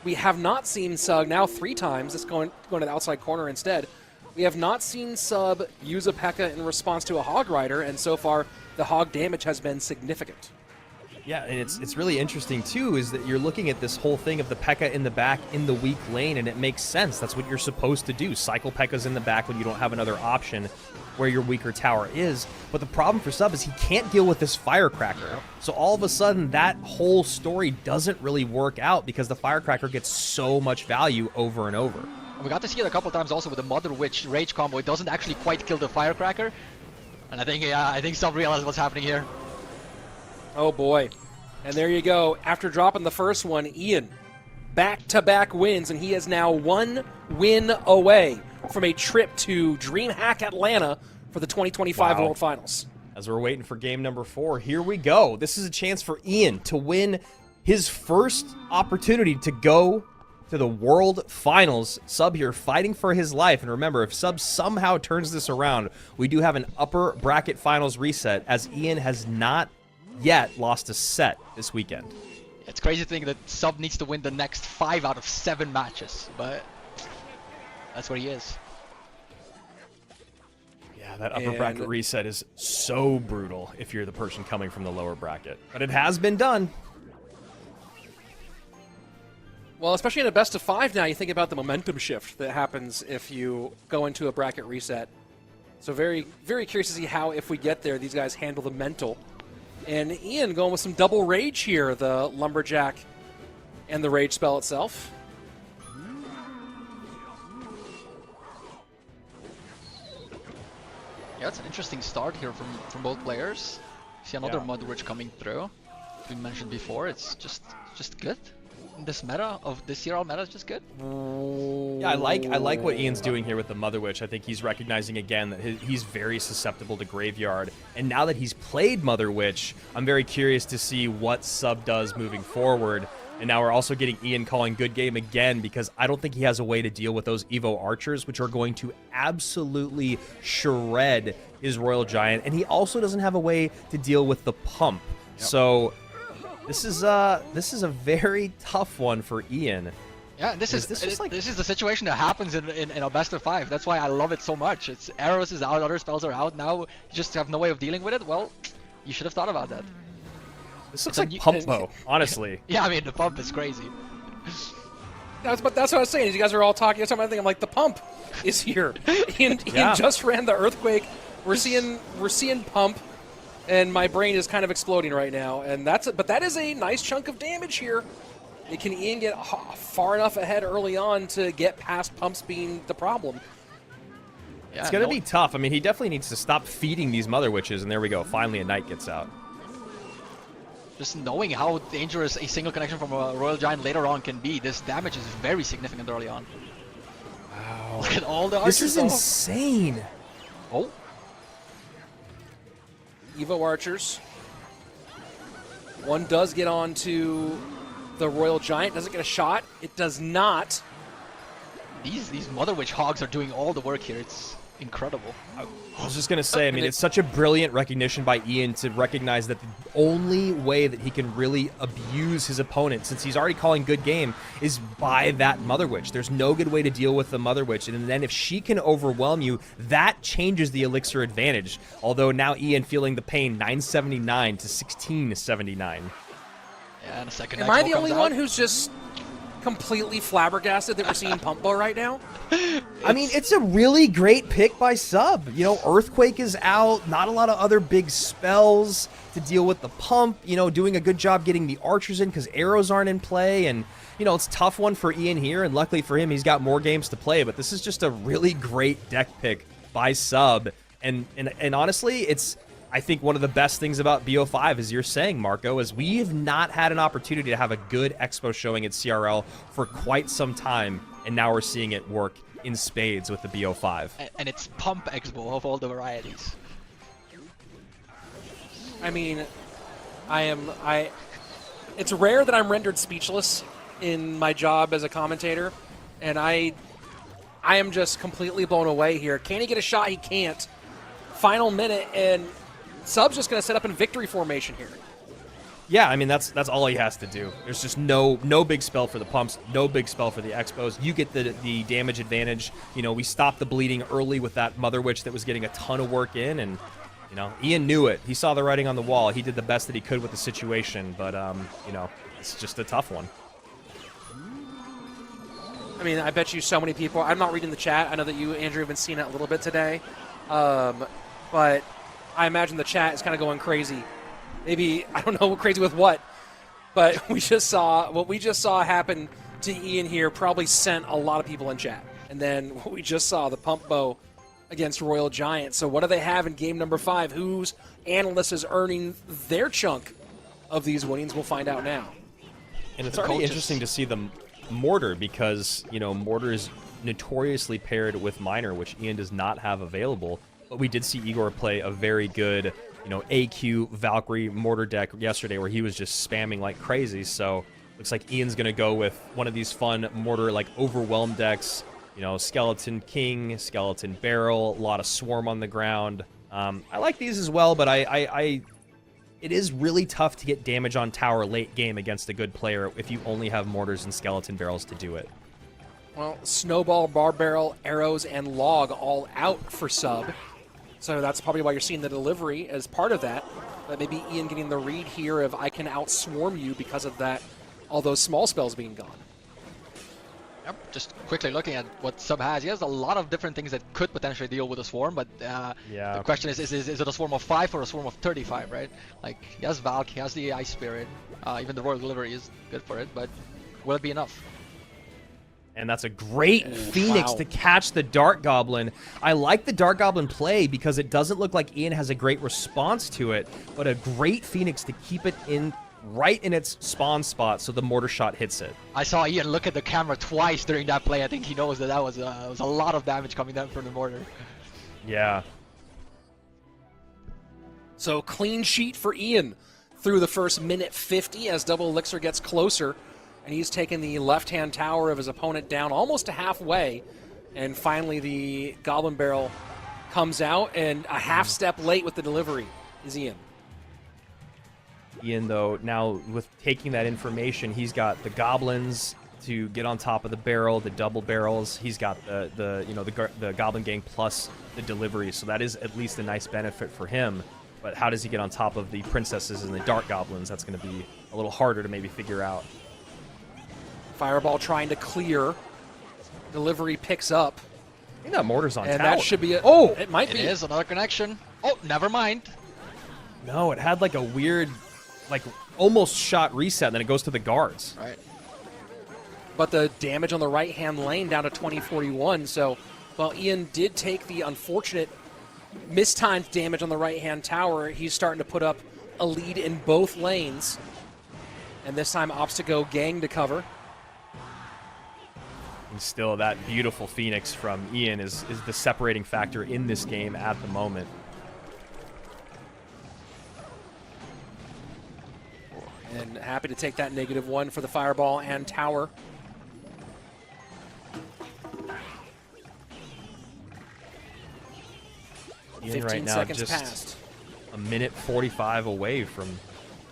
We have not seen Sub now 3 times. It's going to the outside corner instead. We have not seen Sub use a P.E.K.K.A. in response to a Hog Rider, and so far the Hog damage has been significant. Yeah, and it's really interesting too, is that you're looking at this whole thing of the P.E.K.K.A. in the back in the weak lane, and it makes sense. That's what you're supposed to do. Cycle P.E.K.K.A.s in the back when you don't have another option where your weaker tower is. But the problem for Sub is he can't deal with this Firecracker. So all of a sudden that whole story doesn't really work out because the Firecracker gets so much value over and over. We got to see it a couple times also with the Mother Witch Rage combo. It doesn't actually quite kill the Firecracker. And I think Sub realized what's happening here. Oh boy. And there you go. After dropping the first one, Ian, back-to-back wins, and he is now 1 win away from a trip to DreamHack Atlanta for the 2025 World Finals. As we're waiting for game number 4, here we go. This is a chance for Ian to win his first opportunity to go to the World Finals. Sub here fighting for his life. And remember, if Sub somehow turns this around, we do have an upper bracket finals reset, as Ian has not yet lost a set this weekend. It's crazy to think that Sub needs to win the next 5 out of 7 matches, but that's where he is. Yeah, that upper bracket reset is so brutal if you're the person coming from the lower bracket. But it has been done. Well, especially in a best of 5 now, you think about the momentum shift that happens if you go into a bracket reset. So very, very curious to see how, if we get there, these guys handle the mental. And Ian going with some double rage here, the Lumberjack and the rage spell itself. Yeah, it's an interesting start here from both players. See another Mother Witch coming through. We mentioned before, it's just good. This meta of this CRL meta is just good. Yeah, I like what Ian's doing here with the Mother Witch. I think he's recognizing again that he's very susceptible to Graveyard. And now that he's played Mother Witch, I'm very curious to see what Sub does moving forward. And now we're also getting Ian calling good game again, because I don't think he has a way to deal with those Evo Archers, which are going to absolutely shred his Royal Giant. And he also doesn't have a way to deal with the pump. Yep. So this is a very tough one for Ian. Yeah, this is the situation that happens in a best of 5. That's why I love it so much. It's Arrows is out, other spells are out. Now you just have no way of dealing with it. Well, you should have thought about that. This looks like pump though, honestly. Yeah, I mean the pump is crazy. That's what I was saying. You guys are all talking about something. I'm like, the pump is here. Ian just ran the earthquake. We're seeing pump. And my brain is kind of exploding right now, and but that is a nice chunk of damage here. Can Ian get far enough ahead early on to get past pumps being the problem? Yeah, it's going to be tough. I mean, he definitely needs to stop feeding these Mother Witches, and there we go. Finally, a Knight gets out. Just knowing how dangerous a single connection from a Royal Giant later on can be, this damage is very significant early on. Wow. Look at all the archers. This is insane. Oh. Evo Archers. One does get onto the Royal Giant. Doesn't get a shot. It does not. These Mother Witch Hogs are doing all the work here. It's incredible. I was just going to say, I mean, it's such a brilliant recognition by Ian to recognize that the only way that he can really abuse his opponent, since he's already calling good game, is by that Mother Witch. There's no good way to deal with the Mother Witch, and then if she can overwhelm you, that changes the Elixir advantage. Although now Ian feeling the pain, 979 to 1679. Yeah, and a second. Am I the only one who's just completely flabbergasted that we're seeing Pump Bow right now? I mean, it's a really great pick by Sub. You know, Earthquake is out, not a lot of other big spells to deal with the pump, you know, doing a good job getting the archers in because arrows aren't in play, and, you know, it's a tough one for Ian here, and luckily for him, he's got more games to play, but this is just a really great deck pick by Sub, and honestly, it's, I think one of the best things about BO5, as you're saying, Marco, is we have not had an opportunity to have a good expo showing at CRL for quite some time, and now we're seeing it work in spades with the BO5. And it's Pump Expo of all the varieties. I mean, it's rare that I'm rendered speechless in my job as a commentator, and I am just completely blown away here. Can he get a shot? He can't. Final minute, and Sub's just going to set up in victory formation here. Yeah, I mean, that's all he has to do. There's just no big spell for the pumps, no big spell for the expos. You get the damage advantage. You know, we stopped the bleeding early with that Mother Witch that was getting a ton of work in, and, you know, Ian knew it. He saw the writing on the wall. He did the best that he could with the situation, but, you know, it's just a tough one. I mean, I bet you so many people, I'm not reading the chat. I know that you, Andrew, have been seeing it a little bit today, but I imagine the chat is kind of going crazy. Maybe, I don't know, crazy with what, but what we just saw happen to Ian here probably sent a lot of people in chat. And then what we just saw, the Pump Bow against Royal Giant. So what do they have in game number 5? Whose analyst is earning their chunk of these winnings? We'll find out now. And it's already interesting to see the Mortar because, you know, Mortar is notoriously paired with Miner, which Ian does not have available. But we did see Igor play a very good, you know, AQ Valkyrie Mortar deck yesterday where he was just spamming like crazy. So looks like Ian's going to go with one of these fun Mortar, like, Overwhelm decks. You know, Skeleton King, Skeleton Barrel, a lot of Swarm on the ground. I like these as well, but it is really tough to get damage on tower late game against a good player if you only have Mortars and Skeleton Barrels to do it. Well, Snowball, Bar Barrel, Arrows, and Log all out for Sub. So that's probably why you're seeing the delivery as part of that. But maybe Ian getting the read here of I can outswarm you because of that, all those small spells being gone. Yep, just quickly looking at what Sub has. He has a lot of different things that could potentially deal with a swarm, but the question is it a swarm of 5 or a swarm of 35, right? Like, he has Valk, he has the Ice Spirit, even the Royal Delivery is good for it, but will it be enough? And that's a great Phoenix to catch the Dark Goblin. I like the Dark Goblin play because it doesn't look like Ian has a great response to it, but a great Phoenix to keep it in right in its spawn spot so the mortar shot hits it. I saw Ian look at the camera twice during that play. I think he knows that that was a lot of damage coming down from the mortar. Yeah. So clean sheet for Ian through the first minute 50 as Double Elixir gets closer. And he's taken the left-hand tower of his opponent down almost to halfway. And finally the Goblin Barrel comes out, and a half step late with the delivery is Ian. Ian, though, now with taking that information, he's got the Goblins to get on top of the barrel, the double barrels. He's got the Goblin Gang plus the delivery, so that is at least a nice benefit for him. But how does he get on top of the Princesses and the Dark Goblins? That's going to be a little harder to maybe figure out. Fireball trying to clear. Delivery picks up. I think that mortar's on and tower. That should be it. Oh! It might be. It is another connection. Oh, never mind. No, it had like a weird, like almost shot reset, and then it goes to the guards. Right. But the damage on the right-hand lane down to 2041. So, while Ian did take the unfortunate mistimed damage on the right-hand tower, he's starting to put up a lead in both lanes. And this time opts to go gang to cover. And still, that beautiful Phoenix from Ian is the separating factor in this game at the moment. And happy to take that -1 for the Fireball and Tower. Ian 15 right now seconds just passed. a minute 45 away from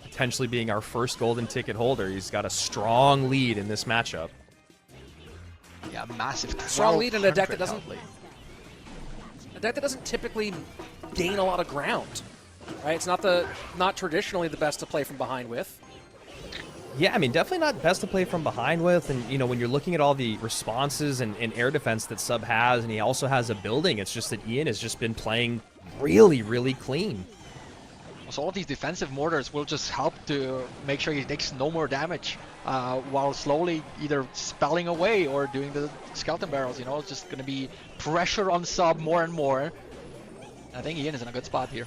potentially being our first golden ticket holder. He's got a strong lead in this matchup. Yeah, massive. Strong lead in a deck that doesn't typically gain a lot of ground. Right? It's not traditionally the best to play from behind with. Yeah, I mean, definitely not best to play from behind with. And, you know, when you're looking at all the responses and air defense that Sub has, and he also has a building, it's just that Ian has just been playing really, really clean. So all of these defensive mortars will just help to make sure he takes no more damage while slowly either spelling away or doing the skeleton barrels. You know, it's just going to be pressure on Sub more and more. I think Ian is in a good spot here.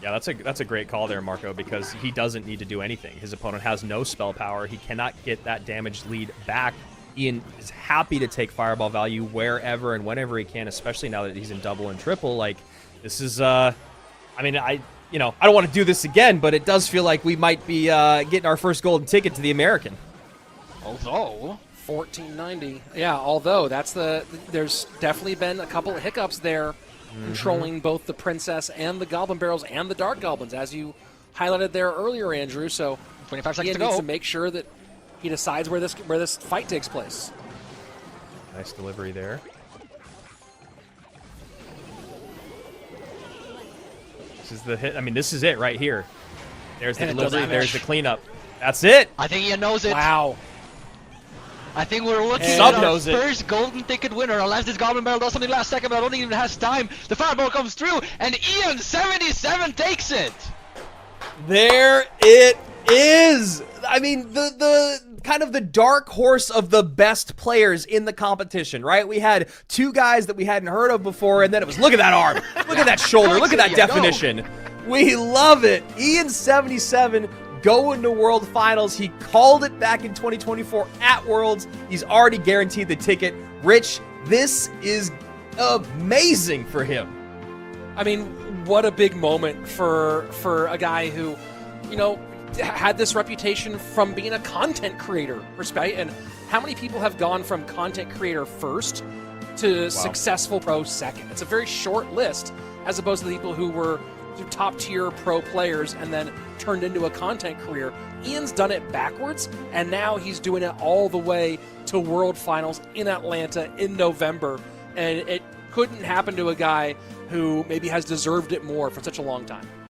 Yeah, that's a great call there, Marco, because he doesn't need to do anything. His opponent has no spell power. He cannot get that damage lead back. Ian is happy to take fireball value wherever and whenever he can, especially now that he's in double and triple. Like, this is, I mean, I don't want to do this again, but it does feel like we might be getting our first golden ticket to the American. Although 1490. Yeah, although there's definitely been a couple of hiccups there. Controlling both the Princess and the Goblin Barrels and the Dark Goblins, as you highlighted there earlier, Andrew. So 25 seconds Ian to go. needs to make sure that he decides where this fight takes place. Nice delivery there. This is the hit. I mean, this is it right here. There's the delivery. There's the cleanup. That's it. I think Ian knows it. Wow. I think we're looking Sub at our knows it. first golden ticket winner, unless this Goblin Barrel does something last second, but I don't think it even has time. The fireball comes through, and Ian 77 takes it. There it is. I mean, the kind of the dark horse of the best players in the competition, right? We had two guys that we hadn't heard of before, and then it was, look at that arm, look at that shoulder, look at that definition. We love it. Ian 77 going to World Finals. He called it back in 2024 at Worlds. He's already guaranteed the ticket. Rich, this is amazing for him. I mean, what a big moment for a guy who, you know, had this reputation from being a content creator, right? And how many people have gone from content creator first to successful pro second? It's a very short list, as opposed to the people who were top tier pro players and then turned into a content career. Ian's done it backwards, and now he's doing it all the way to World Finals in Atlanta in November. And it couldn't happen to a guy who maybe has deserved it more for such a long time.